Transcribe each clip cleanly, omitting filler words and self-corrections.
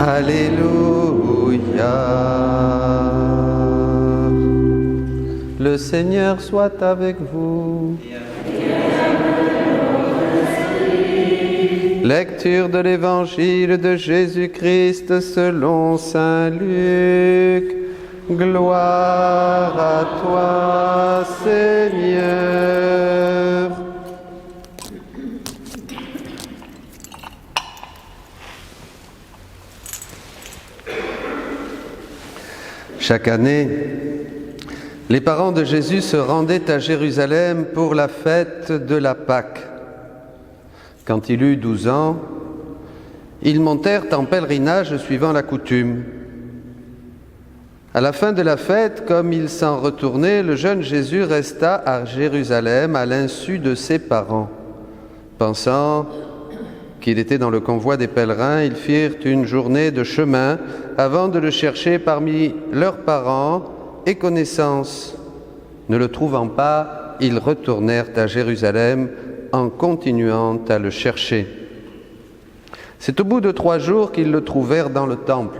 Alléluia. Le Seigneur soit avec vous. Lecture de l'Évangile de Jésus-Christ selon saint Luc. Gloire à toi, Seigneur. Chaque année, les parents de Jésus se rendaient à Jérusalem pour la fête de la Pâque. Quand il eut 12 ans, ils montèrent en pèlerinage suivant la coutume. À la fin de la fête, comme ils s'en retournaient, le jeune Jésus resta à Jérusalem à l'insu de ses parents. Pensant qu'il était dans le convoi des pèlerins, ils firent une journée de chemin avant de le chercher parmi leurs parents et connaissances. Ne le trouvant pas, ils retournèrent à Jérusalem en continuant à le chercher. C'est au bout de 3 jours qu'ils le trouvèrent dans le temple,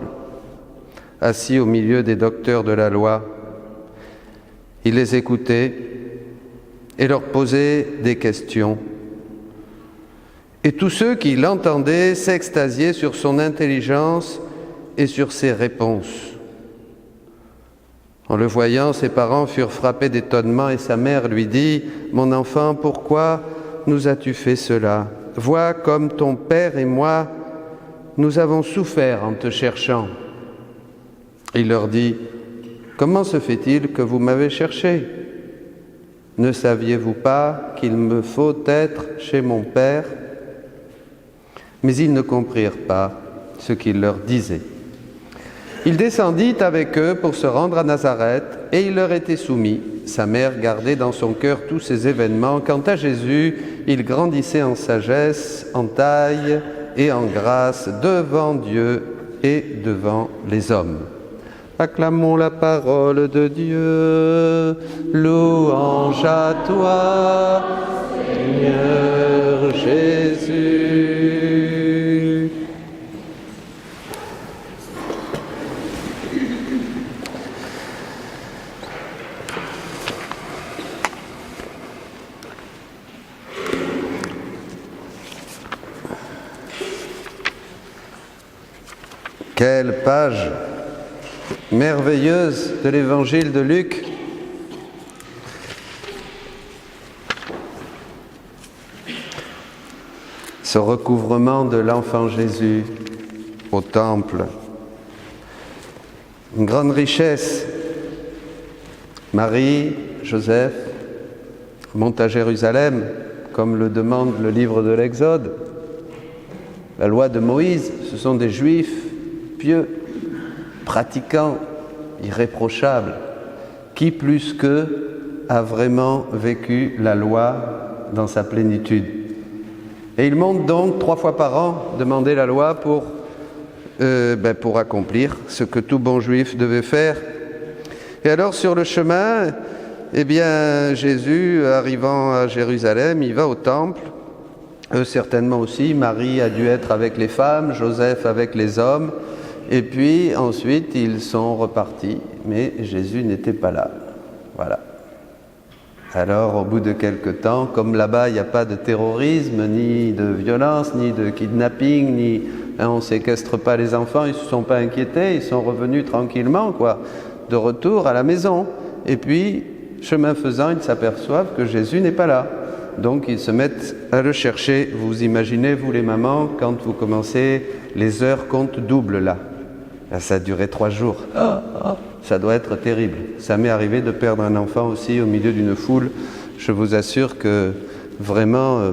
assis au milieu des docteurs de la loi. Il les écoutait et leur posait des questions. Et tous ceux qui l'entendaient s'extasiaient sur son intelligence et sur ses réponses. En le voyant, ses parents furent frappés d'étonnement et sa mère lui dit : « Mon enfant, pourquoi nous as-tu fait cela ? Vois comme ton père et moi, nous avons souffert en te cherchant. » Il leur dit : « Comment se fait-il que vous m'avez cherché ? Ne saviez-vous pas qu'il me faut être chez mon père ? » Mais ils ne comprirent pas ce qu'il leur disait. Il descendit avec eux pour se rendre à Nazareth, et il leur était soumis. Sa mère gardait dans son cœur tous ces événements. Quant à Jésus, il grandissait en sagesse, en taille et en grâce devant Dieu et devant les hommes. Acclamons la parole de Dieu. Louange à toi, Seigneur Jésus. Quelle page merveilleuse de l'Évangile de Luc. Ce recouvrement de l'enfant Jésus au temple. Une grande richesse. Marie, Joseph montent à Jérusalem, comme le demande le livre de l'Exode. La loi de Moïse, ce sont des Juifs pieux, pratiquants, irréprochables. Qui plus qu'eux a vraiment vécu la loi dans sa plénitude? Et ils montent donc 3 fois par an demander la loi pour accomplir ce que tout bon juif devait faire. Et alors sur le chemin, Jésus, arrivant à Jérusalem, il va au temple. Eux certainement aussi, Marie a dû être avec les femmes, Joseph avec les hommes. Et puis ensuite, ils sont repartis, mais Jésus n'était pas là. Voilà. Alors, au bout de quelque temps, comme là-bas, il n'y a pas de terrorisme, ni de violence, ni de kidnapping, on ne séquestre pas les enfants, ils ne se sont pas inquiétés, ils sont revenus tranquillement, de retour à la maison. Et puis, chemin faisant, ils s'aperçoivent que Jésus n'est pas là. Donc, ils se mettent à le chercher. Vous imaginez, vous les mamans, quand vous commencez, les heures comptent double là. Là, ça a duré 3 jours. Ça doit être terrible. Ça m'est arrivé de perdre un enfant aussi au milieu d'une foule. Je vous assure que vraiment,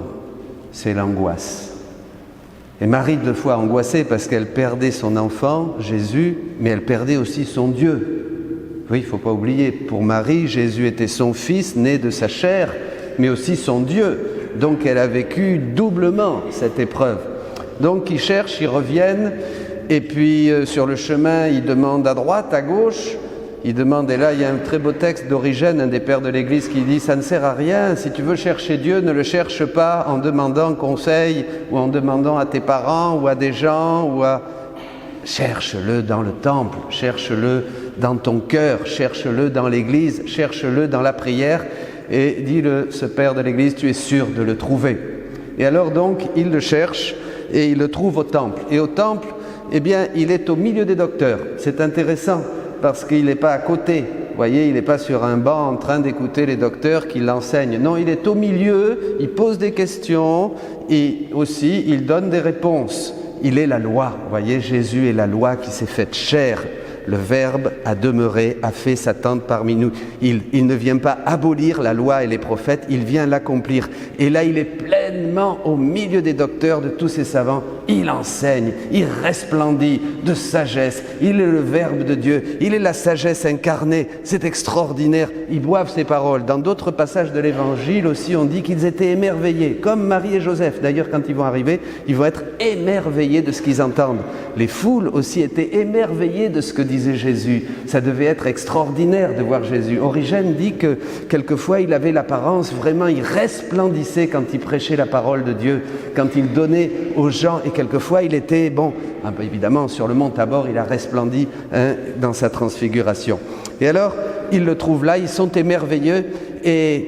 c'est l'angoisse. Et Marie, 2 fois angoissée parce qu'elle perdait son enfant, Jésus, mais elle perdait aussi son Dieu. Oui, il ne faut pas oublier, pour Marie, Jésus était son fils, né de sa chair, mais aussi son Dieu. Donc elle a vécu doublement cette épreuve. Donc ils cherchent, ils reviennent, et puis sur le chemin, ils demandent à droite, à gauche, Il demande, et là il y a un très beau texte d'Origène, un des pères de l'Église, qui dit « Ça ne sert à rien, si tu veux chercher Dieu, ne le cherche pas en demandant conseil ou en demandant à tes parents ou à des gens ou à... Cherche-le dans le temple, cherche-le dans ton cœur, cherche-le dans l'Église, cherche-le dans la prière. » Et dit ce père de l'Église, tu es sûr de le trouver. Et alors donc, il le cherche et il le trouve au temple. Et au temple, eh bien, il est au milieu des docteurs. C'est intéressant parce qu'il n'est pas à côté. Vous voyez, il n'est pas sur un banc en train d'écouter les docteurs qui l'enseignent. Non, il est au milieu, il pose des questions et aussi il donne des réponses. Il est la loi. Vous voyez, Jésus est la loi qui s'est faite chair. Le Verbe a demeuré, a fait sa tente parmi nous. Il ne vient pas abolir la loi et les prophètes, il vient l'accomplir. Et là, il est pleinement au milieu des docteurs, de tous ces savants. Il enseigne, il resplendit de sagesse. Il est le Verbe de Dieu, il est la sagesse incarnée. C'est extraordinaire. Ils boivent ces paroles. Dans d'autres passages de l'Évangile aussi, on dit qu'ils étaient émerveillés, comme Marie et Joseph. D'ailleurs, quand ils vont arriver, ils vont être émerveillés de ce qu'ils entendent. Les foules aussi étaient émerveillées de ce que disait Jésus. Ça devait être extraordinaire de voir Jésus. Origène dit que quelquefois il avait l'apparence, vraiment il resplendissait quand il prêchait la parole de Dieu, quand il donnait aux gens, et quelquefois il était, évidemment sur le mont Tabor il a resplendi dans sa transfiguration. Et alors ils le trouvent là, ils sont émerveillés et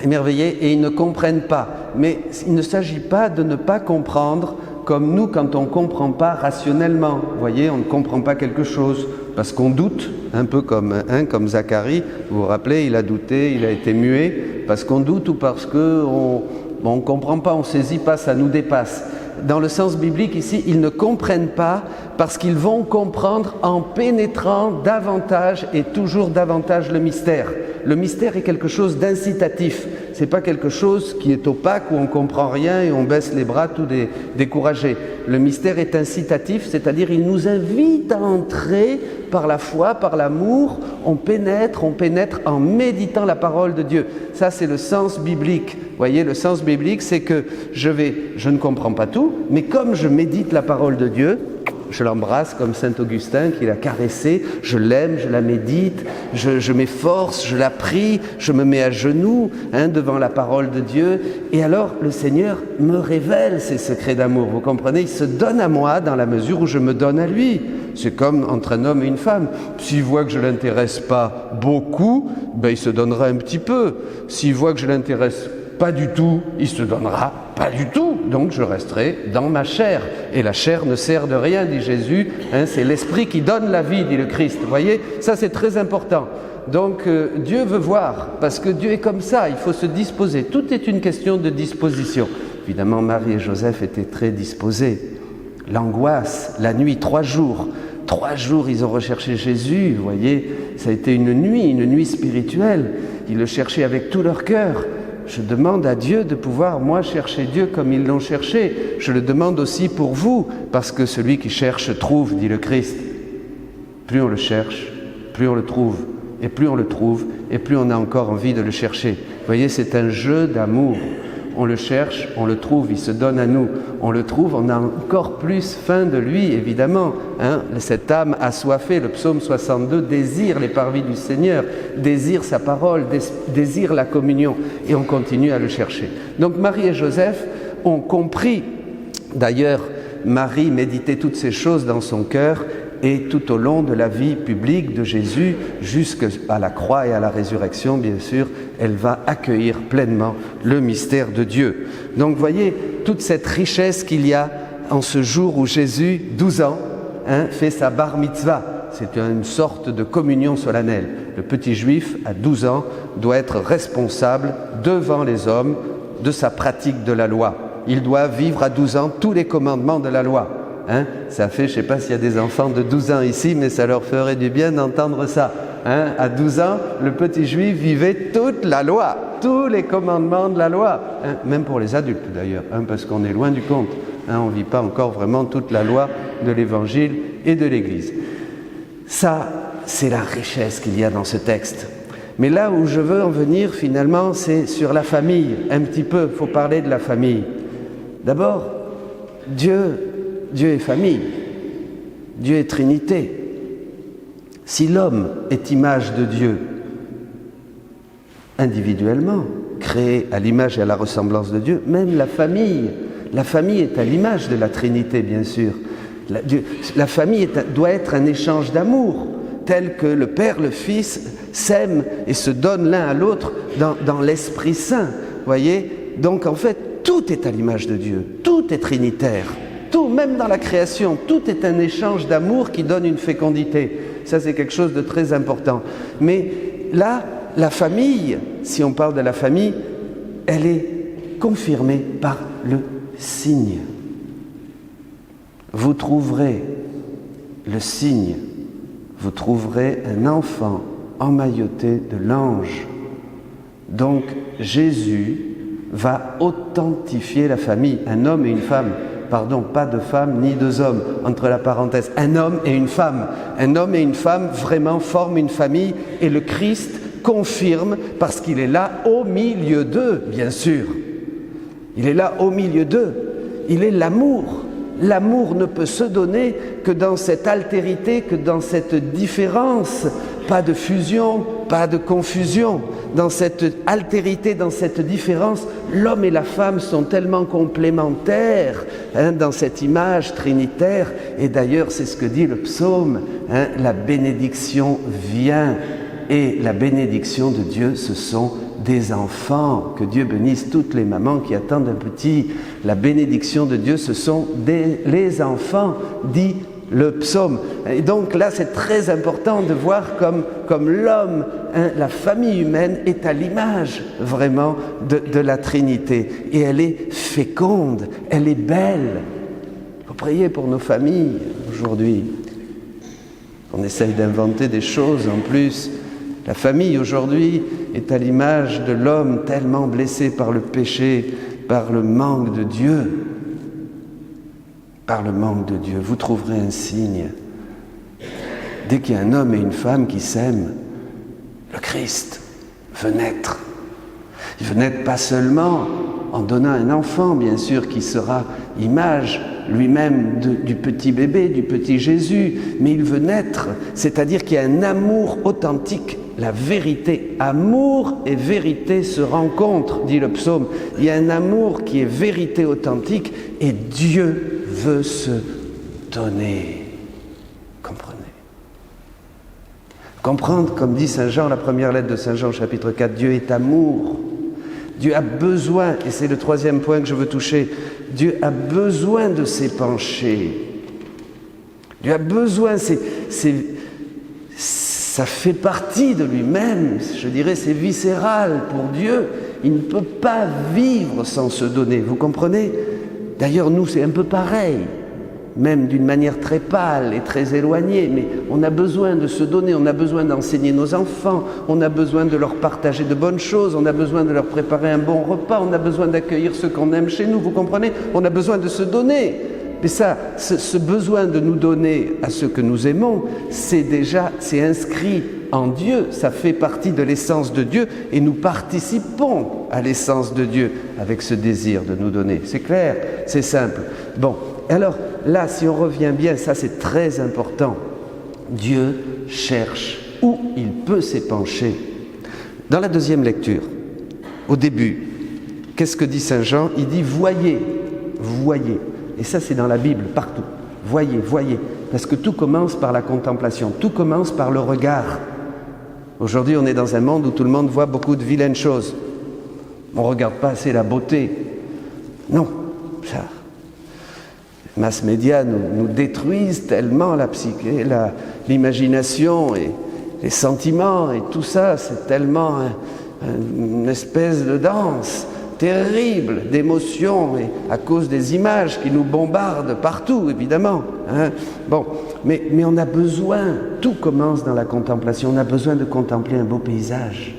ils ne comprennent pas. Mais il ne s'agit pas de ne pas comprendre comme nous quand on ne comprend pas rationnellement. Vous voyez, on ne comprend pas quelque chose parce qu'on doute, un peu comme Zacharie. Vous vous rappelez, il a douté, il a été muet parce qu'on doute ou parce qu'on ne comprend pas, on ne saisit pas, ça nous dépasse. Dans le sens biblique ici, ils ne comprennent pas parce qu'ils vont comprendre en pénétrant davantage et toujours davantage le mystère. Le mystère est quelque chose d'incitatif. Ce n'est pas quelque chose qui est opaque où on ne comprend rien et on baisse les bras tout découragé. Le mystère est incitatif, c'est-à-dire il nous invite à entrer par la foi, par l'amour. On pénètre en méditant la parole de Dieu. Ça, c'est le sens biblique. Vous voyez, le sens biblique, c'est que je ne comprends pas tout, mais comme je médite la parole de Dieu, je l'embrasse comme saint Augustin qui l'a caressée, je l'aime, je la médite, je m'efforce, je la prie, je me mets à genoux devant la parole de Dieu. Et alors le Seigneur me révèle ses secrets d'amour, vous comprenez, il se donne à moi dans la mesure où je me donne à lui. C'est comme entre un homme et une femme. S'il voit que je ne l'intéresse pas beaucoup, il se donnera un petit peu. S'il voit que je ne l'intéresse pas du tout, il se donnera pas du tout. Donc je resterai dans ma chair. Et la chair ne sert de rien, dit Jésus. C'est l'esprit qui donne la vie, dit le Christ. Vous voyez, ça c'est très important. Donc Dieu veut voir, parce que Dieu est comme ça, il faut se disposer. Tout est une question de disposition. Évidemment, Marie et Joseph étaient très disposés. L'angoisse, la nuit, 3 jours. 3 jours, ils ont recherché Jésus, vous voyez. Ça a été une nuit spirituelle. Ils le cherchaient avec tout leur cœur. Je demande à Dieu de pouvoir, moi, chercher Dieu comme ils l'ont cherché. Je le demande aussi pour vous, parce que celui qui cherche trouve, dit le Christ. Plus on le cherche, plus on le trouve. Et plus on le trouve, et plus on a encore envie de le chercher. Vous voyez, c'est un jeu d'amour. On le cherche, on le trouve, il se donne à nous. On le trouve, on a encore plus faim de lui, évidemment. Cette âme assoiffée, le psaume 62, désire les parvis du Seigneur, désire sa parole, désire la communion. Et on continue à le chercher. Donc Marie et Joseph ont compris. D'ailleurs, Marie méditait toutes ces choses dans son cœur. Et tout au long de la vie publique de Jésus, jusqu'à la croix et à la résurrection, bien sûr, elle va accueillir pleinement le mystère de Dieu. Donc, voyez, toute cette richesse qu'il y a en ce jour où Jésus, 12 ans, fait sa bar mitzvah. C'est une sorte de communion solennelle. Le petit juif, à 12 ans, doit être responsable devant les hommes de sa pratique de la loi. Il doit vivre à 12 ans tous les commandements de la loi. Ça fait, je ne sais pas s'il y a des enfants de 12 ans ici, mais ça leur ferait du bien d'entendre ça. À 12 ans, le petit juif vivait toute la loi, tous les commandements de la loi, même pour les adultes d'ailleurs, parce qu'on est loin du compte. On ne vit pas encore vraiment toute la loi de l'Évangile et de l'Église. Ça, c'est la richesse qu'il y a dans ce texte. Mais là où je veux en venir finalement, c'est sur la famille, un petit peu, il faut parler de la famille. D'abord, Dieu est famille, Dieu est Trinité. Si l'homme est image de Dieu individuellement, créé à l'image et à la ressemblance de Dieu, même la famille est à l'image de la Trinité, bien sûr. La famille doit être un échange d'amour, tel que le Père, le Fils s'aiment et se donnent l'un à l'autre dans l'Esprit Saint. Voyez ? Donc en fait, tout est à l'image de Dieu, tout est trinitaire. Tout, même dans la création, tout est un échange d'amour qui donne une fécondité. Ça, c'est quelque chose de très important. Mais là, la famille, si on parle de la famille, elle est confirmée par le signe. Vous trouverez le signe, vous trouverez un enfant emmailloté de l'ange. Donc, Jésus va authentifier la famille, un homme et une femme. Pardon, pas de femme ni deux hommes, entre la parenthèse, un homme et une femme. Un homme et une femme vraiment forment une famille et le Christ confirme parce qu'il est là au milieu d'eux, bien sûr. Il est là au milieu d'eux. Il est l'amour. L'amour ne peut se donner que dans cette altérité, que dans cette différence. Pas de fusion, pas de confusion. Dans cette altérité, dans cette différence, l'homme et la femme sont tellement complémentaires dans cette image trinitaire. Et d'ailleurs, c'est ce que dit le psaume, la bénédiction vient. Et la bénédiction de Dieu, ce sont des enfants. Que Dieu bénisse toutes les mamans qui attendent un petit. La bénédiction de Dieu, ce sont les enfants, dit le psaume. Et donc là, c'est très important de voir comme l'homme, la famille humaine est à l'image vraiment de la Trinité. Et elle est féconde, elle est belle. Il faut prier pour nos familles aujourd'hui. On essaye d'inventer des choses en plus. La famille aujourd'hui est à l'image de l'homme tellement blessé par le péché, par le manque de Dieu. Par le manque de Dieu, vous trouverez un signe. Dès qu'il y a un homme et une femme qui s'aiment, le Christ veut naître. Il veut naître pas seulement en donnant un enfant, bien sûr, qui sera image lui-même du petit bébé, du petit Jésus, mais il veut naître, c'est-à-dire qu'il y a un amour authentique, la vérité. Amour et vérité se rencontrent, dit le psaume. Il y a un amour qui est vérité authentique et Dieu veut se donner. Comprenez. Comprendre, comme dit Saint Jean, la première lettre de Saint Jean, chapitre 4, Dieu est amour. Dieu a besoin, et c'est le troisième point que je veux toucher, Dieu a besoin de s'épancher. Dieu a besoin, ça fait partie de lui-même, je dirais, c'est viscéral pour Dieu. Il ne peut pas vivre sans se donner, vous comprenez ? D'ailleurs, nous, c'est un peu pareil, même d'une manière très pâle et très éloignée, mais on a besoin de se donner, on a besoin d'enseigner nos enfants, on a besoin de leur partager de bonnes choses, on a besoin de leur préparer un bon repas, on a besoin d'accueillir ceux qu'on aime chez nous, vous comprenez ? On a besoin de se donner. Mais ça, ce besoin de nous donner à ceux que nous aimons, c'est inscrit en Dieu, ça fait partie de l'essence de Dieu et nous participons à l'essence de Dieu avec ce désir de nous donner. C'est clair, c'est simple. Bon, alors là, si on revient bien, ça c'est très important. Dieu cherche où il peut s'épancher. Dans la deuxième lecture, au début, qu'est-ce que dit Saint Jean ? Il dit « voyez, voyez ». Et ça, c'est dans la Bible, partout. Voyez, voyez. Parce que tout commence par la contemplation. Tout commence par le regard. Aujourd'hui, on est dans un monde où tout le monde voit beaucoup de vilaines choses. On ne regarde pas assez la beauté. Non. Ça. Les mass médias nous détruisent tellement la psyché, l'imagination et les sentiments et tout ça. C'est tellement une espèce de danse terrible d'émotions et à cause des images qui nous bombardent partout, évidemment. Bon, mais on a besoin, tout commence dans la contemplation, on a besoin de contempler un beau paysage,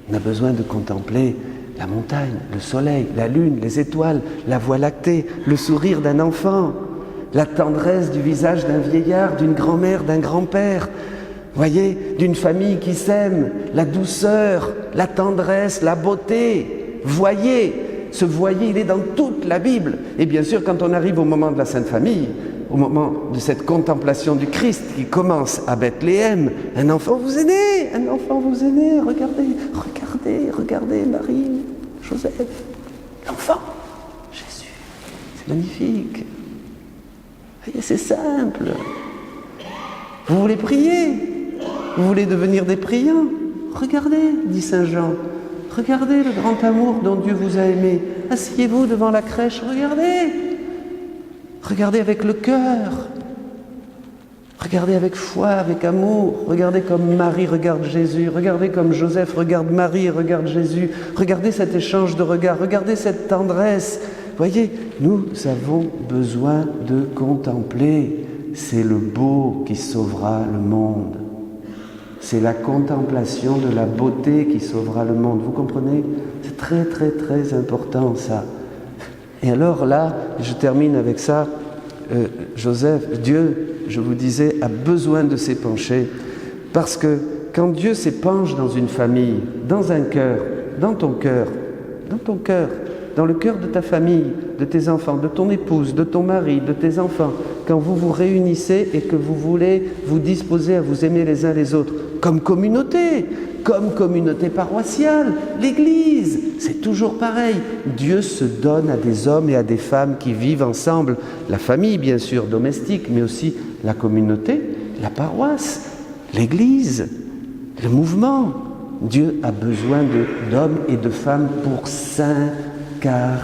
on a besoin de contempler la montagne, le soleil, la lune, les étoiles, la voie lactée, le sourire d'un enfant, la tendresse du visage d'un vieillard, d'une grand-mère, d'un grand-père, voyez, d'une famille qui s'aime, la douceur, la tendresse, la beauté. Voyez, ce voyez, il est dans toute la Bible. Et bien sûr, quand on arrive au moment de la Sainte Famille, au moment de cette contemplation du Christ qui commence à Bethléem, un enfant vous est né, regardez Marie, Joseph, l'enfant, Jésus, c'est magnifique. Voyez, c'est simple. Vous voulez prier, vous voulez devenir des priants, regardez, dit Saint Jean, regardez le grand amour dont Dieu vous a aimé, asseyez-vous devant la crèche, regardez avec le cœur, regardez avec foi, avec amour, regardez comme Marie regarde Jésus, regardez comme Joseph regarde Marie et regarde Jésus, regardez cet échange de regards, regardez cette tendresse. Voyez, nous avons besoin de contempler, c'est le beau qui sauvera le monde. C'est la contemplation de la beauté qui sauvera le monde. Vous comprenez? C'est très, très, très important, ça. Et alors là, je termine avec ça. Dieu, je vous disais, a besoin de s'épancher. Parce que quand Dieu s'épanche dans une famille, dans un cœur, dans ton cœur, dans le cœur de ta famille, de tes enfants, de ton épouse, de ton mari, de tes enfants, quand vous vous réunissez et que vous voulez vous disposer à vous aimer les uns les autres, comme communauté paroissiale, l'Église, c'est toujours pareil. Dieu se donne à des hommes et à des femmes qui vivent ensemble, la famille bien sûr, domestique, mais aussi la communauté, la paroisse, l'Église, le mouvement. Dieu a besoin d'hommes et de femmes pour s'incarner.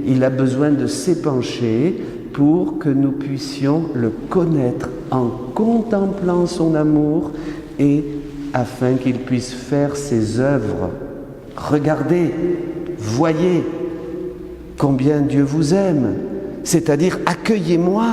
Il a besoin de s'épancher pour que nous puissions le connaître en contemplant son amour et afin qu'il puisse faire ses œuvres. Regardez, voyez combien Dieu vous aime, c'est-à-dire accueillez-moi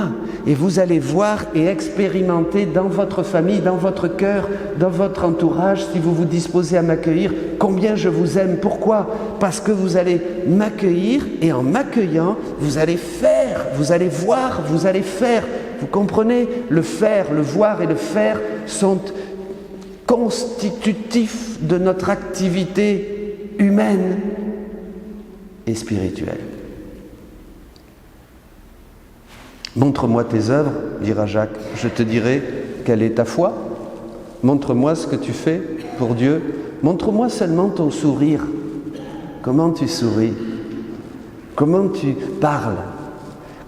et vous allez voir et expérimenter dans votre famille, dans votre cœur, dans votre entourage, si vous vous disposez à m'accueillir, combien je vous aime. Pourquoi? Parce que vous allez m'accueillir et en m'accueillant, vous allez faire, vous allez voir, vous allez faire. Vous comprenez? Le faire, le voir et le faire sont constitutifs de notre activité humaine et spirituelle. Montre-moi tes œuvres, dira Jacques, je te dirai quelle est ta foi. Montre-moi ce que tu fais pour Dieu. Montre-moi seulement ton sourire. Comment tu souris? Comment tu parles?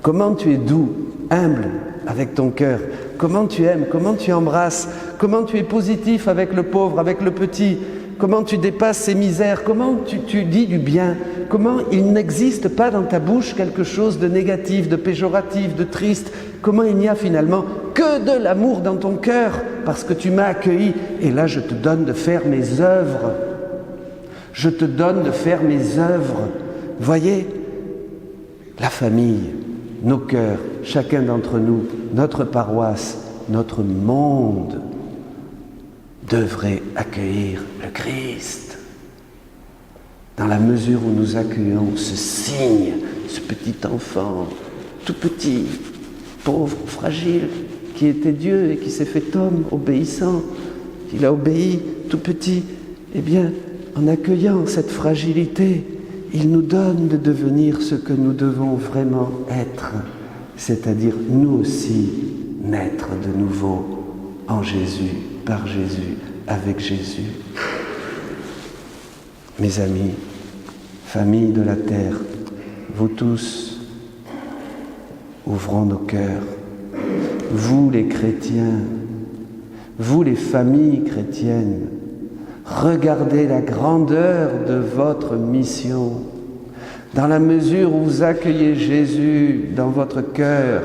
Comment tu es doux, humble avec ton cœur? Comment tu aimes? Comment tu embrasses? Comment tu es positif avec le pauvre, avec le petit? Comment tu dépasses ses misères? Comment tu dis du bien? Comment il n'existe pas dans ta bouche quelque chose de négatif, de péjoratif, de triste? Comment il n'y a finalement que de l'amour dans ton cœur parce que tu m'as accueilli? Et là, je te donne de faire mes œuvres. Je te donne de faire mes œuvres. Voyez, la famille, nos cœurs, chacun d'entre nous, notre paroisse, notre monde devrait accueillir le Christ. Dans la mesure où nous accueillons ce signe, ce petit enfant, tout petit, pauvre, fragile, qui était Dieu et qui s'est fait homme, obéissant, il a obéi, tout petit, eh bien, en accueillant cette fragilité, il nous donne de devenir ce que nous devons vraiment être, c'est-à-dire nous aussi naître de nouveau en Jésus, par Jésus, avec Jésus. Mes amis, famille de la terre, vous tous, ouvrons nos cœurs. Vous les chrétiens, vous les familles chrétiennes, regardez la grandeur de votre mission. Dans la mesure où vous accueillez Jésus dans votre cœur,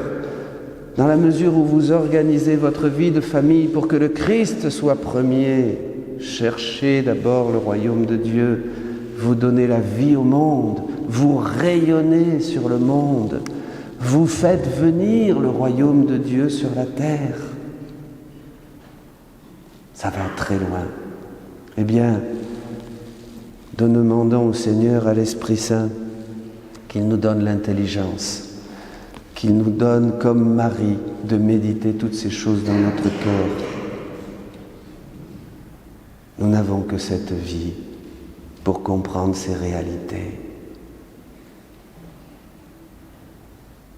dans la mesure où vous organisez votre vie de famille pour que le Christ soit premier, cherchez d'abord le royaume de Dieu, vous donnez la vie au monde, vous rayonnez sur le monde, vous faites venir le royaume de Dieu sur la terre. Ça va très loin. Eh bien, nous demandons au Seigneur, à l'Esprit Saint, qu'il nous donne l'intelligence, qu'il nous donne, comme Marie, de méditer toutes ces choses dans notre cœur. Nous n'avons que cette vie pour comprendre ces réalités.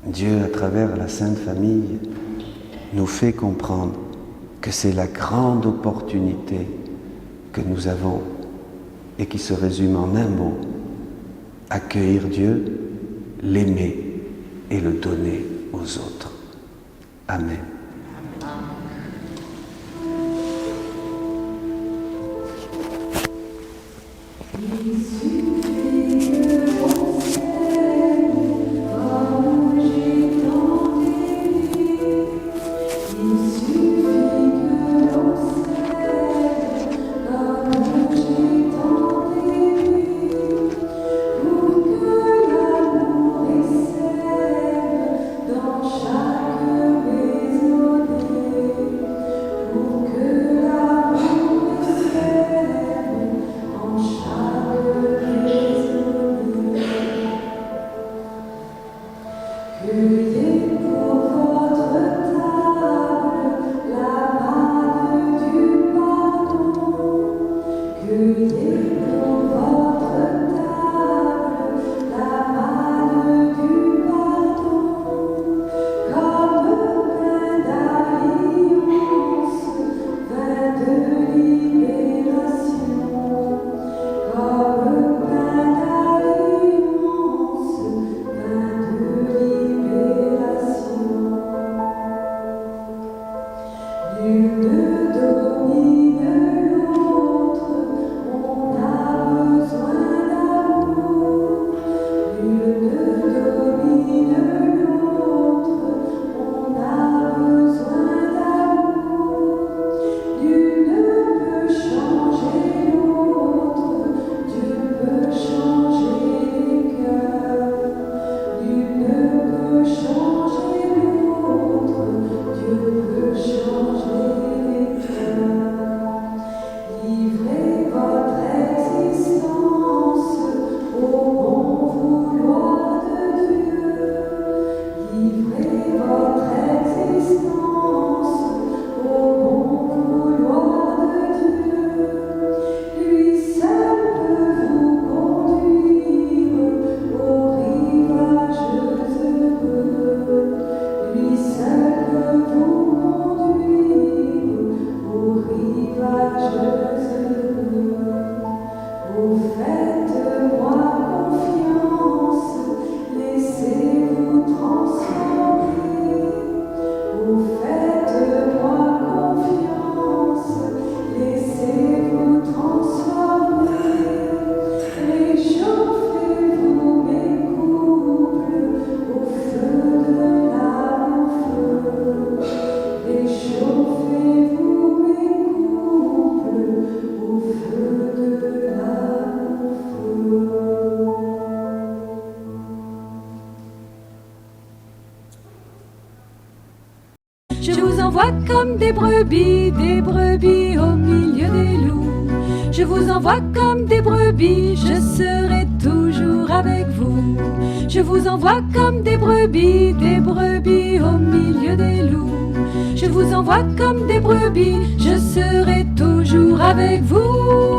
Dieu, à travers la Sainte Famille, nous fait comprendre que c'est la grande opportunité que nous avons et qui se résume en un mot: accueillir Dieu, l'aimer et le donner aux autres. Amen. Je vous envoie comme des brebis au milieu des loups. Je vous envoie comme des brebis, je serai toujours avec vous. Je vous envoie comme des brebis au milieu des loups. Je vous envoie comme des brebis, je serai toujours avec vous.